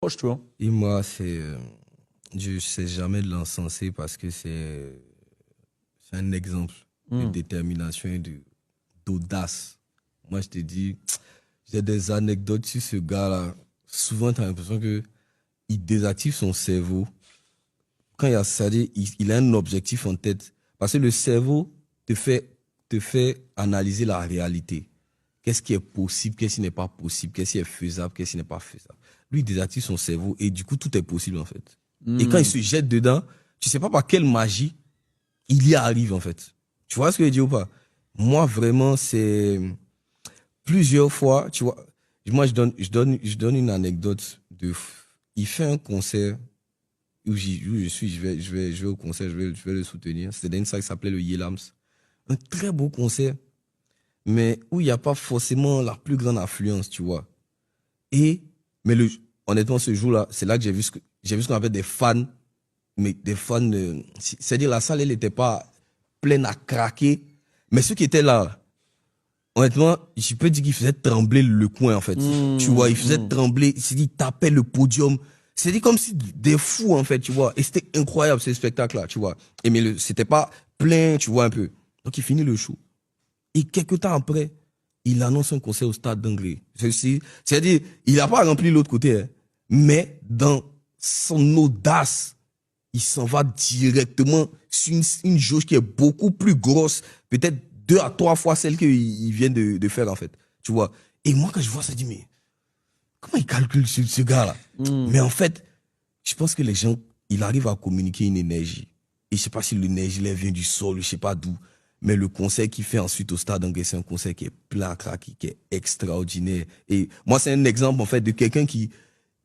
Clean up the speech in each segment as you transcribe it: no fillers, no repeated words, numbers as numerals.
proche, tu vois. Et moi, je ne sais jamais de l'encenser parce que c'est un exemple de détermination et d'audace. Moi, je te dis, j'ai des anecdotes sur ce gars-là. Souvent, tu as l'impression qu'il désactive son cerveau. Quand il y a ça, il a un objectif en tête. Parce que le cerveau te fait analyser la réalité. Qu'est-ce qui est possible, qu'est-ce qui n'est pas possible, qu'est-ce qui est faisable, qu'est-ce qui n'est pas faisable. Lui, il désactive son cerveau et du coup, tout est possible en fait. Et quand il se jette dedans, tu sais pas par quelle magie il y arrive en fait. Tu vois ce que je dis ou pas? Moi, vraiment, c'est plusieurs fois, tu vois. Moi, je donne une anecdote il fait un concert où je suis, je vais au concert, je vais le soutenir. C'était dans une salle qui s'appelait le Yelams. Un très beau concert, mais où il n'y a pas forcément la plus grande affluence, tu vois. Mais honnêtement, ce jour-là, c'est là que j'ai vu ce qu'on appelle des fans, mais des fans, c'est-à-dire la salle, elle n'était pas pleine à craquer, mais ceux qui étaient là, honnêtement, je peux dire qu'ils faisaient trembler le coin, en fait. Tu vois, ils faisaient trembler, ils tapaient le podium. C'était comme si des fous, en fait, tu vois. Et c'était incroyable, ce spectacle-là, tu vois. Mais c'était pas plein, tu vois, un peu. Donc, il finit le show. Et quelques temps après, il annonce un concert au stade d'Anglais. C'est-à-dire, il n'a pas rempli l'autre côté, hein, mais dans son audace, il s'en va directement sur une jauge qui est beaucoup plus grosse, peut-être 2 à 3 fois celle qu'il vient de faire, en fait. Tu vois. Et moi, quand je vois ça, je dis, mais comment il calcule ce gars-là? Mais en fait, je pense que les gens, il arrive à communiquer une énergie. Et je sais pas si l'énergie vient du sol, je sais pas d'où. Mais le concert qu'il fait ensuite au stade anglais, c'est un concert qui est plein à craquer, qui est extraordinaire. Et moi, c'est un exemple, en fait, de quelqu'un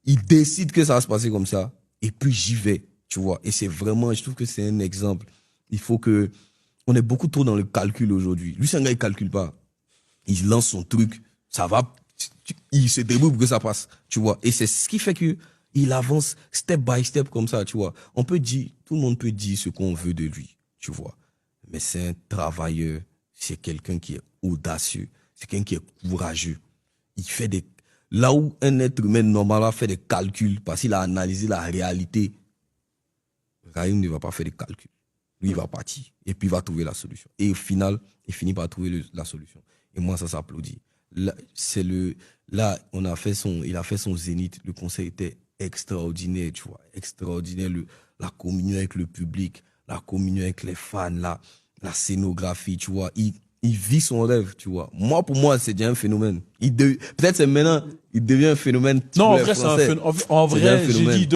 il décide que ça va se passer comme ça. Et puis, j'y vais, tu vois. Et c'est vraiment, je trouve que c'est un exemple. Il faut on est beaucoup trop dans le calcul aujourd'hui. Lui, c'est un gars, il calcule pas. Il lance son truc, ça va, il se débrouille pour que ça passe, tu vois. Et c'est ce qui fait il avance step by step comme ça, tu vois. Tout le monde peut dire ce qu'on veut de lui, tu vois. Mais c'est un travailleur, c'est quelqu'un qui est audacieux, c'est quelqu'un qui est courageux. Là où un être humain normal fait des calculs parce qu'il a analysé la réalité, Raïm ne va pas faire des calculs. Lui, il va partir et puis il va trouver la solution. Et au final, il finit par trouver la solution. Et moi, ça s'applaudit. Là, il a fait son zénith. Le concert était extraordinaire, tu vois. Extraordinaire. La communion avec le public, la communion avec les fans, la scénographie, tu vois. Il vit son rêve, tu vois. Pour moi, c'est déjà un phénomène. Peut-être c'est maintenant, il devient un phénomène. Non, en vrai, c'est un phénomène. En vrai, j'ai dit